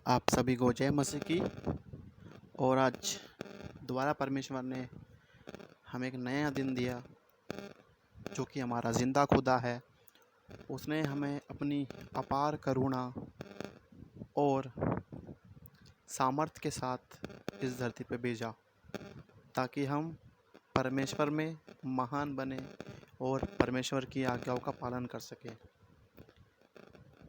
आप सभी को जय मसीह की। और आज दोबारा परमेश्वर ने हमें एक नया दिन दिया, जो कि हमारा ज़िंदा खुदा है। उसने हमें अपनी अपार करुणा और सामर्थ्य के साथ इस धरती पर भेजा, ताकि हम परमेश्वर में महान बने और परमेश्वर की आज्ञाओं का पालन कर सकें।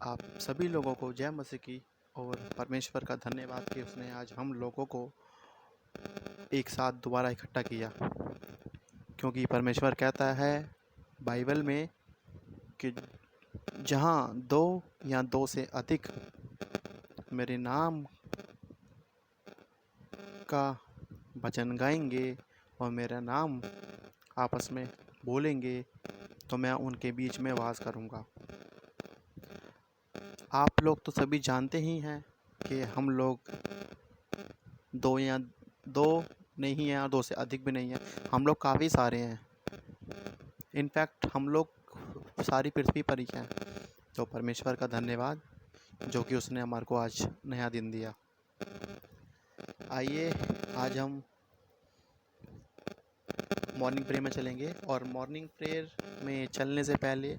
आप सभी लोगों को जय मसीह की और परमेश्वर का धन्यवाद कि उसने आज हम लोगों को एक साथ दोबारा इकट्ठा किया, क्योंकि परमेश्वर कहता है बाइबल में कि जहाँ दो या दो से अधिक मेरे नाम का भजन गाएंगे और मेरा नाम आपस में बोलेंगे, तो मैं उनके बीच में वास करूँगा। आप लोग तो सभी जानते ही हैं कि हम लोग दो नहीं है और दो से अधिक भी नहीं है, हम लोग काफ़ी सारे हैं। इनफैक्ट हम लोग सारी पृथ्वी पर ही हैं। तो परमेश्वर का धन्यवाद, जो कि उसने हमारे को आज नया दिन दिया। आइए आज हम मॉर्निंग प्रेयर में चलेंगे, और मॉर्निंग प्रेयर में चलने से पहले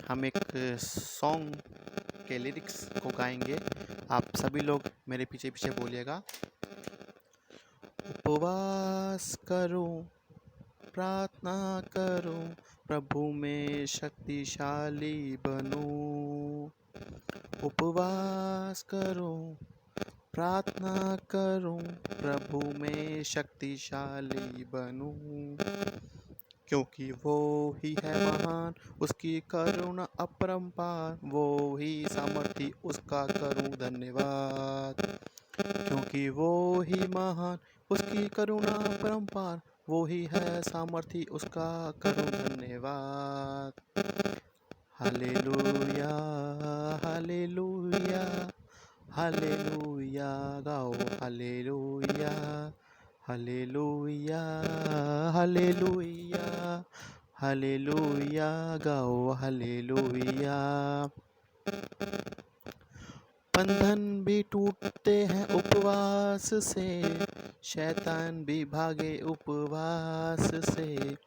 हम एक सॉन्ग के लिरिक्स को गाएंगे। आप सभी लोग मेरे पीछे पीछे बोलिएगा। उपवास करूं, प्रार्थना करूं, प्रभु में शक्तिशाली बनूं। उपवास करूं, प्रार्थना करूं, प्रभु में शक्तिशाली बनूं। क्योंकि वो ही है महान, उसकी करुणा अपरंपार, वो ही सामर्थी, उसका करूं धन्यवाद। क्योंकि वो ही महान, उसकी करुणा अपरंपार, वो ही है सामर्थी, उसका करूं धन्यवाद। हालेलुया हालेलुया हालेलुया, गाओ हालेलुया हालेलुया हालेलुया हालेलुया, गाओ हालेलुया। बंधन भी टूटते हैं उपवास से, शैतान भी भागे उपवास से।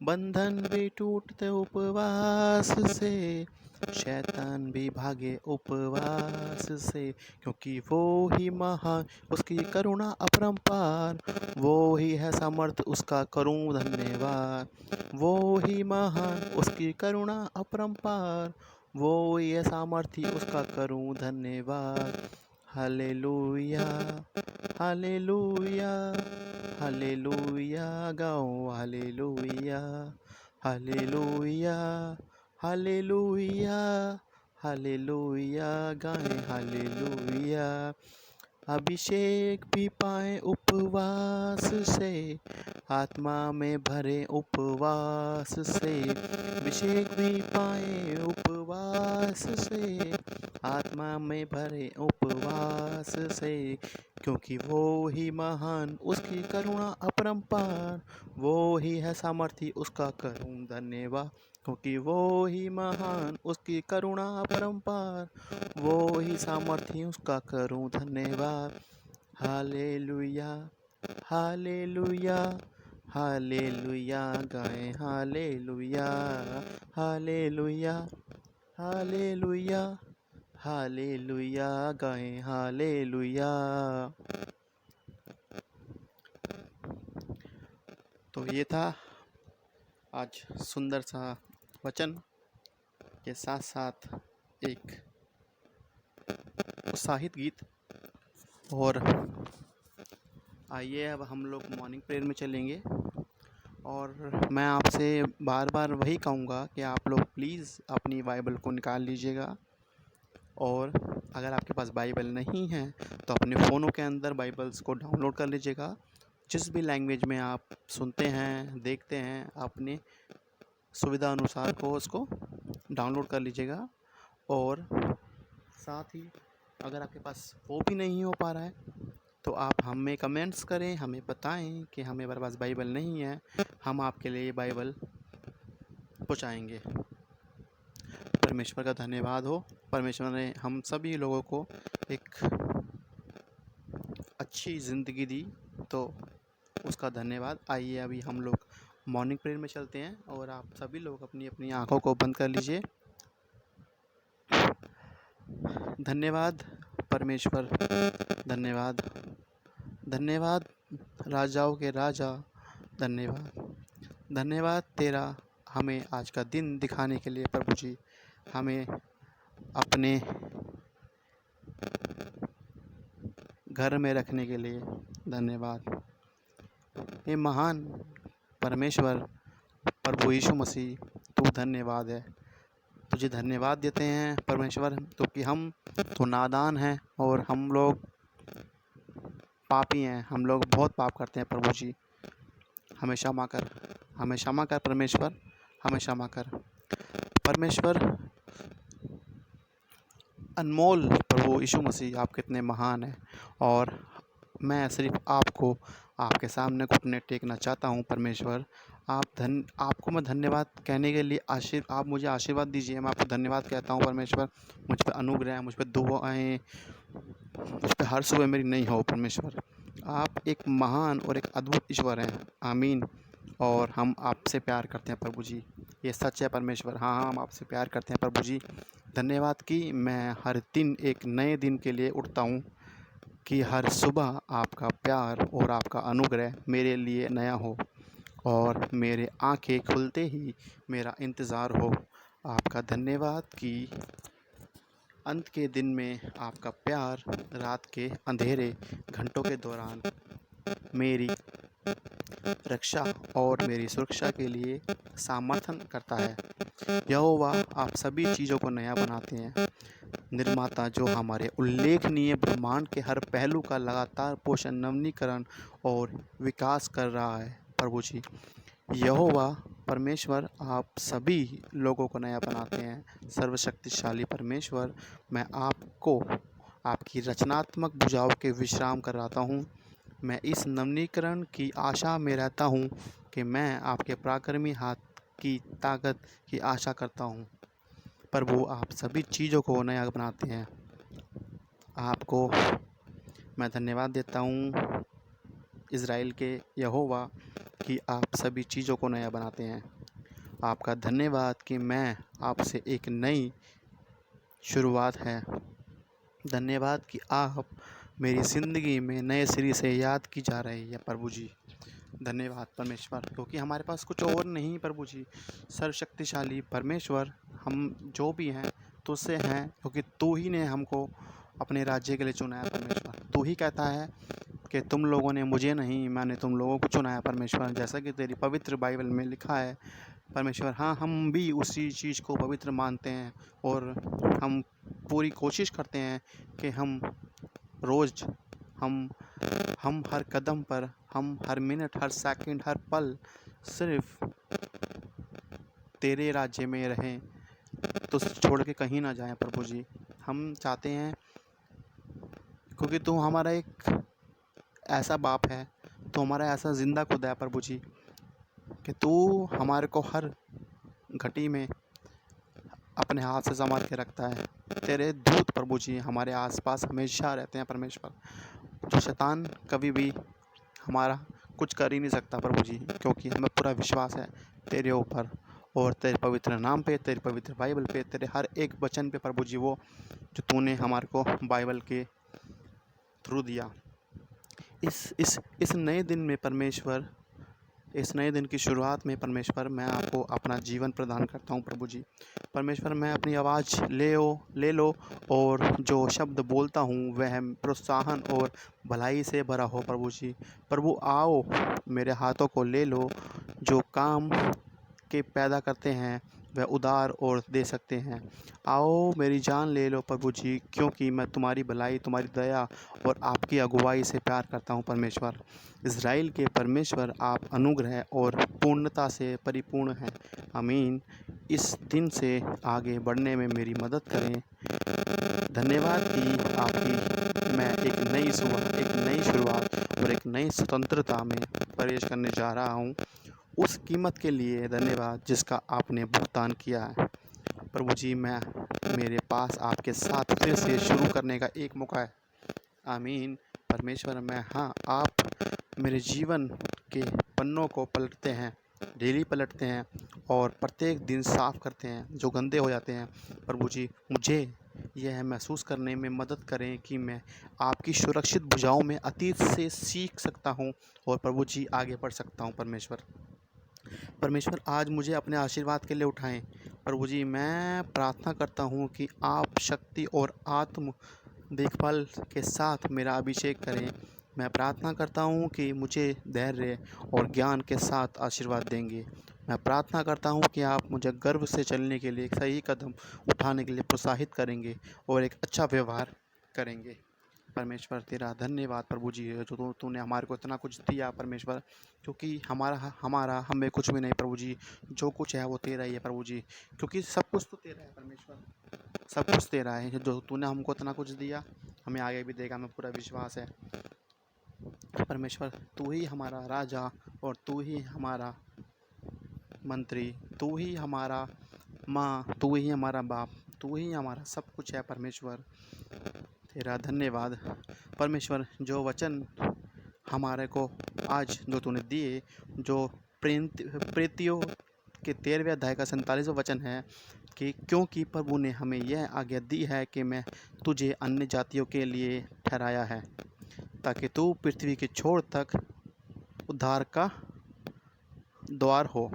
बंधन भी टूटते उपवास से, शैतान भी भागे उपवास से। क्योंकि वो ही महान, उसकी करुणा अपरंपार, वो ही है सामर्थ, उसका करूं धन्यवाद। वो ही महान, उसकी करुणा अपरंपार, वो ही है सामर्थी, उसका करूं धन्यवाद। हालेलुया हालेलुया हालेलुया, गाओ हालेलुया हालेलुया हालेलुया हालेलुया, गाएं हालेलुया। अभिषेक भी पाए उपवास से, आत्मा में भरे उपवास से। अभिषेक भी पाए उपवास से, आत्मा में भरे उपवास से। क्योंकि वो ही महान, उसकी करुणा अपरंपार, वो ही है सामर्थी, उसका करूं धन्यवाद। क्योंकि वो ही महान, उसकी करुणा अपरंपार, वो ही सामर्थी, उसका करूं धन्यवाद। हालेलुया हालेलुया हालेलुया, गाएं हालेलुया हालेलुया हालेलुया हालेलुया, गाएं हालेलुया। तो ये था आज सुंदर सा वचन के साथ साथ एक उत्साहित गीत। और आइए अब हम लोग मॉर्निंग प्रेयर में चलेंगे। और मैं आपसे बार बार वही कहूँगा कि आप लोग प्लीज़ अपनी बाइबल को निकाल लीजिएगा। और अगर आपके पास बाइबल नहीं है तो अपने फ़ोनों के अंदर बाइबल्स को डाउनलोड कर लीजिएगा। जिस भी लैंग्वेज में आप सुनते हैं, देखते हैं, अपने सुविधा अनुसार को उसको डाउनलोड कर लीजिएगा। और साथ ही अगर आपके पास वो भी नहीं हो पा रहा है तो आप हमें कमेंट्स करें, हमें बताएं कि हमें पास बाइबल नहीं है, हम आपके लिए बाइबल पहुँचाएँगे। परमेश्वर का धन्यवाद हो। परमेश्वर ने हम सभी लोगों को एक अच्छी ज़िंदगी दी, तो उसका धन्यवाद। आइए अभी हम लोग मॉर्निंग प्रेयर में चलते हैं और आप सभी लोग अपनी अपनी आंखों को बंद कर लीजिए। धन्यवाद परमेश्वर, धन्यवाद, धन्यवाद राजाओं के राजा, धन्यवाद, धन्यवाद तेरा हमें आज का दिन दिखाने के लिए प्रभु जी, हमें अपने घर में रखने के लिए धन्यवाद। ये महान परमेश्वर प्रभु यीशु मसीह, तू धन्यवाद है। तुझे धन्यवाद देते हैं परमेश्वर, क्योंकि हम तो नादान हैं और हम लोग पापी हैं, हम लोग बहुत पाप करते हैं प्रभु जी। हमें क्षमा कर, हमें क्षमा कर परमेश्वर, हमें क्षमा कर परमेश्वर। अनमोल प्रभु यीशु मसीह, आप कितने महान हैं और मैं सिर्फ आपको आपके सामने घुटने टेकना चाहता हूँ परमेश्वर। आपको मैं धन्यवाद कहने के लिए आप मुझे आशीर्वाद दीजिए। मैं आपको धन्यवाद कहता हूँ परमेश्वर। मुझ पर अनुग्रह, मुझ पर दुआएं, मुझ पर हर सुबह मेरी नहीं हो परमेश्वर। आप एक महान और एक अद्भुत ईश्वर हैं। आमीन। और हम आपसे प्यार करते हैं प्रभु जी, ये सच है परमेश्वर। हाँ, हम आपसे प्यार करते हैं प्रभु जी। धन्यवाद कि मैं हर दिन एक नए दिन के लिए उठता हूँ, कि हर सुबह आपका प्यार और आपका अनुग्रह मेरे लिए नया हो और मेरे आंखें खुलते ही मेरा इंतज़ार हो। आपका धन्यवाद कि अंत के दिन में आपका प्यार रात के अंधेरे घंटों के दौरान मेरी रक्षा और मेरी सुरक्षा के लिए समर्थन करता है। यहोवा, आप सभी चीज़ों को नया बनाते हैं। निर्माता जो हमारे उल्लेखनीय ब्रह्मांड के हर पहलू का लगातार पोषण, नवीनीकरण और विकास कर रहा है प्रभु जी। यहोवा परमेश्वर, आप सभी लोगों को नया बनाते हैं। सर्वशक्तिशाली परमेश्वर, मैं आपको आपकी रचनात्मक भुजाओं के विश्राम कराता हूँ। मैं इस नवीनीकरण की आशा में रहता हूँ कि मैं आपके पराक्रमी हाथ की ताकत की आशा करता हूँ। प्रभु, आप सभी चीज़ों को नया बनाते हैं। आपको मैं धन्यवाद देता हूँ इज़राइल के यहोवा कि आप सभी चीज़ों को नया बनाते हैं। आपका धन्यवाद कि मैं आपसे एक नई शुरुआत है। धन्यवाद कि आप मेरी ज़िंदगी में नए सिरे से याद की जा रही है प्रभु जी। धन्यवाद परमेश्वर, क्योंकि हमारे पास कुछ और नहीं प्रभु जी। सर्वशक्तिशाली परमेश्वर, हम जो भी हैं तुझसे हैं, क्योंकि तू ही ने हमको अपने राज्य के लिए चुना है परमेश्वर। तू ही कहता है कि तुम लोगों ने मुझे नहीं, मैंने तुम लोगों को चुना है परमेश्वर, जैसा कि तेरी पवित्र बाइबल में लिखा है परमेश्वर। हाँ, हम भी उसी चीज़ को पवित्र मानते हैं और हम पूरी कोशिश करते हैं कि हम रोज़ हम हर कदम पर, हम हर मिनट, हर सेकंड, हर पल सिर्फ तेरे राज्य में रहें, तो छोड़ के कहीं ना जाएं प्रभु जी। हम चाहते हैं, क्योंकि तू हमारा एक ऐसा बाप है, तो हमारा ऐसा ज़िंदा खुदा है प्रभु जी, कि तू हमारे को हर घड़ी में अपने हाथ से संभाल के रखता है। तेरे दूत प्रभु जी हमारे आसपास हमेशा रहते हैं परमेश्वर। जो शैतान कभी भी हमारा कुछ कर ही नहीं सकता प्रभु जी, क्योंकि हमें पूरा विश्वास है तेरे ऊपर और तेरे पवित्र नाम पे, तेरी पवित्र बाइबल पे, तेरे हर एक वचन पे प्रभु जी, वो जो तूने हमारे को बाइबल के थ्रू दिया। इस नए दिन में परमेश्वर, इस नए दिन की शुरुआत में परमेश्वर, मैं आपको अपना जीवन प्रदान करता हूँ प्रभु जी। परमेश्वर, मैं अपनी आवाज़ ले लो और जो शब्द बोलता हूँ वह प्रोत्साहन और भलाई से भरा हो प्रभु जी। प्रभु आओ, मेरे हाथों को ले लो, जो काम के पैदा करते हैं वह उदार और दे सकते हैं। आओ मेरी जान ले लो प्रभु जी, क्योंकि मैं तुम्हारी भलाई, तुम्हारी दया और आपकी अगुवाई से प्यार करता हूँ परमेश्वर। इज़राइल के परमेश्वर, आप अनुग्रह और पूर्णता से परिपूर्ण हैं। आमीन। इस दिन से आगे बढ़ने में मेरी मदद करें। धन्यवाद कि आपकी मैं एक नई सुबह, एक नई शुरुआत और एक नई स्वतंत्रता में प्रवेश करने जा रहा हूँ। उस कीमत के लिए धन्यवाद जिसका आपने भुगतान किया है प्रभु जी। मैं मेरे पास आपके साथ फिर से शुरू करने का एक मौका है। आमीन। परमेश्वर, मैं हाँ, आप मेरे जीवन के पन्नों को पलटते हैं, डेली पलटते हैं और प्रत्येक दिन साफ करते हैं जो गंदे हो जाते हैं। प्रभु जी, मुझे यह महसूस करने में मदद करें कि मैं आपकी सुरक्षित भुजाओं में अतीत से सीख सकता हूँ और प्रभु जी आगे बढ़ सकता हूँ। परमेश्वर, आज मुझे अपने आशीर्वाद के लिए उठाएं। प्रभु जी, मैं प्रार्थना करता हूँ कि आप शक्ति और आत्म देखभाल के साथ मेरा अभिषेक करें। मैं प्रार्थना करता हूँ कि मुझे धैर्य और ज्ञान के साथ आशीर्वाद देंगे। मैं प्रार्थना करता हूँ कि आप मुझे गर्व से चलने के लिए, सही कदम उठाने के लिए प्रोत्साहित करेंगे और एक अच्छा व्यवहार करेंगे। परमेश्वर, तेरा धन्यवाद प्रभु जी, जो तूने हमारे को इतना कुछ दिया परमेश्वर, क्योंकि हमारा हमारा हमें कुछ भी नहीं प्रभु जी। जो कुछ है वो तेरा ही है प्रभु जी, क्योंकि सब कुछ तो तेरा है परमेश्वर। सब कुछ तेरा है। जो तूने हमको इतना कुछ दिया, हमें आगे भी देगा, हमें पूरा विश्वास है। परमेश्वर, तू ही हमारा राजा और तू ही हमारा मंत्री, तू ही हमारा माँ, तू ही हमारा बाप, तू ही हमारा सब कुछ है परमेश्वर। तेरा धन्यवाद परमेश्वर। जो वचन हमारे को आज जो तूने दिए, जो प्रेतियों के 13वें अध्याय का 47वां वचन है कि क्योंकि प्रभु ने हमें यह आज्ञा दी है कि मैं तुझे अन्य जातियों के लिए ठहराया है, ताकि तू पृथ्वी के छोर तक उद्धार का द्वार हो।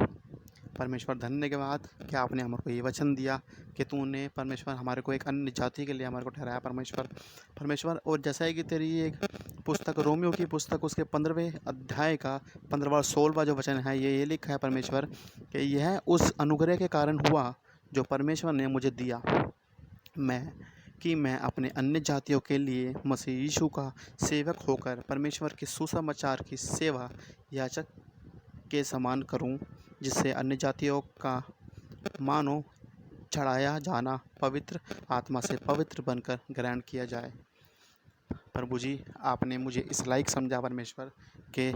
परमेश्वर, धन्यवाद कि आपने हमको ये वचन दिया कि तूने परमेश्वर हमारे को एक अन्य जाति के लिए हमारे को ठहराया परमेश्वर। और जैसा है कि तेरी एक पुस्तक, रोमियो की पुस्तक, उसके 15वें अध्याय का 15वां और 16वां जो वचन है, ये लिखा है परमेश्वर कि यह उस अनुग्रह के कारण हुआ जो परमेश्वर ने मुझे दिया, मैं अपने अन्य जातियों के लिए मसीह यीशु का सेवक होकर परमेश्वर के सुसमाचार की सेवा याजक के समान करूं, जिससे अन्य जातियों का मानो चढ़ाया जाना पवित्र आत्मा से पवित्र बनकर ग्रहण किया जाए। प्रभु जी, आपने मुझे इस लायक समझा परमेश्वर कि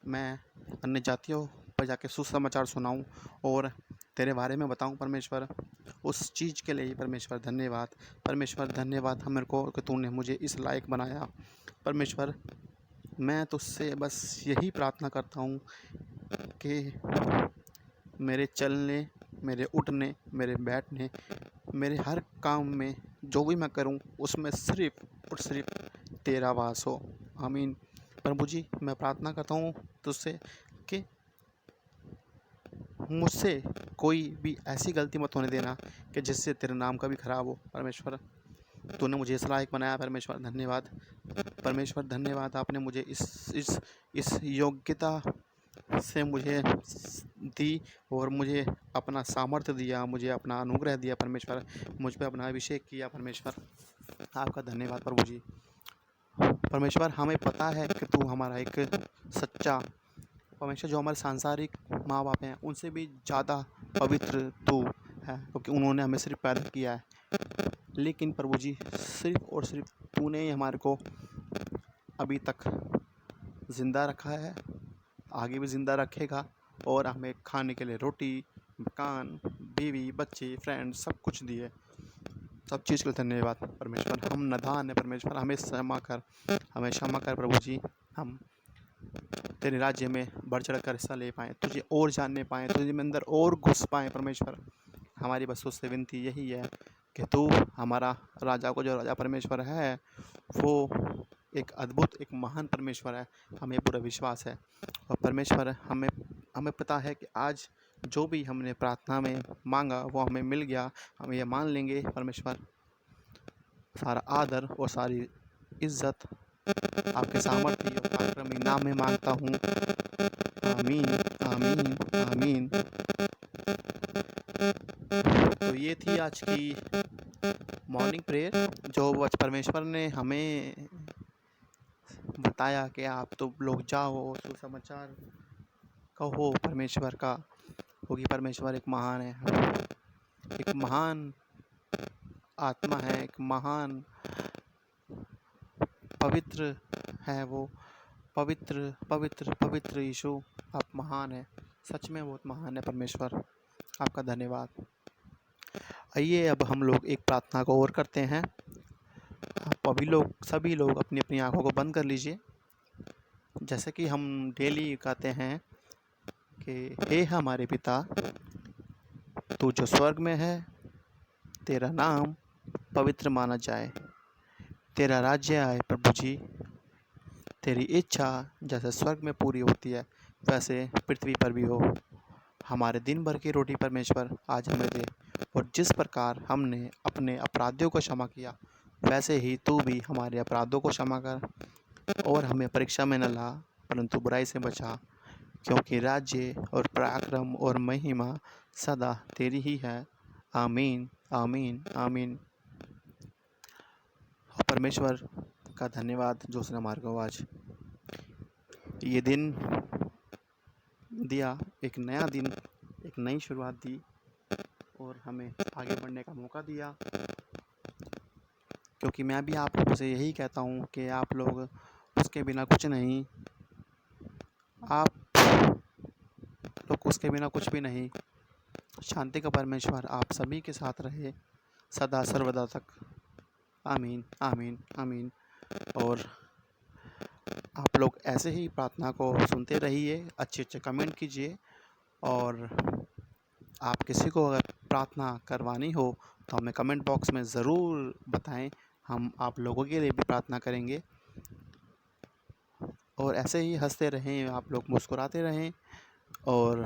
मैं अन्य जातियों पर जाके सुसमाचार सुनाऊं और तेरे बारे में बताऊं परमेश्वर। उस चीज़ के लिए ही परमेश्वर धन्यवाद। परमेश्वर, धन्यवाद मेरे को कि तूने मुझे इस लायक बनाया परमेश्वर। मैं तुझसे बस यही प्रार्थना करता हूँ कि मेरे चलने, मेरे उठने, मेरे बैठने, मेरे हर काम में जो भी मैं करूं, उसमें सिर्फ़ और सिर्फ़ तेरा वास हो। आमीन। प्रभु जी, मैं प्रार्थना करता हूँ तुझसे कि मुझसे कोई भी ऐसी गलती मत होने देना कि जिससे तेरे नाम का भी खराब हो परमेश्वर। तूने मुझे इस लायक बनाया परमेश्वर, धन्यवाद। परमेश्वर, धन्यवाद, आपने मुझे इस योग्यता से मुझे दी और मुझे अपना सामर्थ्य दिया, मुझे अपना अनुग्रह दिया परमेश्वर, मुझ पे अपना अभिषेक किया परमेश्वर। आपका धन्यवाद प्रभु जी। परमेश्वर, हमें पता है कि तू हमारा एक सच्चा परमेश्वर, जो हमारे सांसारिक माँ बाप हैं उनसे भी ज़्यादा पवित्र तू है, क्योंकि उन्होंने हमें सिर्फ पैदा किया है। लेकिन प्रभु जी, सिर्फ और सिर्फ तूने ही हमारे को अभी तक ज़िंदा रखा है, आगे भी ज़िंदा रखेगा और हमें खाने के लिए रोटी, मकान, बीवी, बच्चे, फ्रेंड्स सब कुछ दिए। सब चीज़ के लिए धन्यवाद परमेश्वर। हम नादान है परमेश्वर, हमें क्षमा कर प्रभु जी। हम तेरे राज्य में बढ़ चढ़ कर हिस्सा ले पाएँ, तुझे और जानने पाएँ, तुझे में अंदर और घुस पाएँ परमेश्वर। हमारी बस उससे विनती यही है कि तू हमारा राजा को जो राजा परमेश्वर है, वो एक अद्भुत, एक महान परमेश्वर है, हमें पूरा विश्वास है। और परमेश्वर, हमें पता है कि आज जो भी हमने प्रार्थना में मांगा वो हमें मिल गया। हम ये मान लेंगे परमेश्वर, सारा आदर और सारी इज्जत आपके सामर्थ्य और पराक्रमी नाम में मांगता हूँ। आमीन, आमीन, आमीन। तो ये थी आज की मॉर्निंग प्रेयर, जो आज परमेश्वर ने हमें बताया कि आप तो लोग जाओ सुसमाचार कहो परमेश्वर का, क्योंकि परमेश्वर एक महान है, एक महान आत्मा है, एक महान पवित्र है वो। पवित्र पवित्र पवित्र यीशु, आप महान है, सच में बहुत महान है परमेश्वर। आपका धन्यवाद। आइए अब हम लोग एक प्रार्थना को और करते हैं। आप सभी लोग अपनी अपनी आंखों को बंद कर लीजिए। जैसे कि हम डेली कहते हैं कि हे हमारे पिता, तू जो स्वर्ग में है, तेरा नाम पवित्र माना जाए, तेरा राज्य आए प्रभु जी, तेरी इच्छा जैसे स्वर्ग में पूरी होती है वैसे पृथ्वी पर भी हो। हमारे दिन भर की रोटी परमेश्वर आज हमें दे, और जिस प्रकार हमने अपने अपराधियों को क्षमा किया वैसे ही तू भी हमारे अपराधों को क्षमा कर, और हमें परीक्षा में न ला परंतु बुराई से बचा, क्योंकि राज्य और पराक्रम और महिमा सदा तेरी ही है। आमीन आमीन आमीन। और परमेश्वर का धन्यवाद जो उसने हमारे को आज ये दिन दिया, एक नया दिन, एक नई शुरुआत दी और हमें आगे बढ़ने का मौका दिया। क्योंकि मैं भी आप लोगों से यही कहता हूँ कि आप लोग उसके बिना कुछ नहीं, आप लोग उसके बिना कुछ भी नहीं। शांति का परमेश्वर आप सभी के साथ रहे सदा सर्वदा तक। आमीन आमीन आमीन। और आप लोग ऐसे ही प्रार्थना को सुनते रहिए, अच्छे अच्छे कमेंट कीजिए, और आप किसी को अगर प्रार्थना करवानी हो तो हमें कमेंट बॉक्स में ज़रूर बताएं, हम आप लोगों के लिए भी प्रार्थना करेंगे। और ऐसे ही हंसते रहें, आप लोग मुस्कुराते रहें, और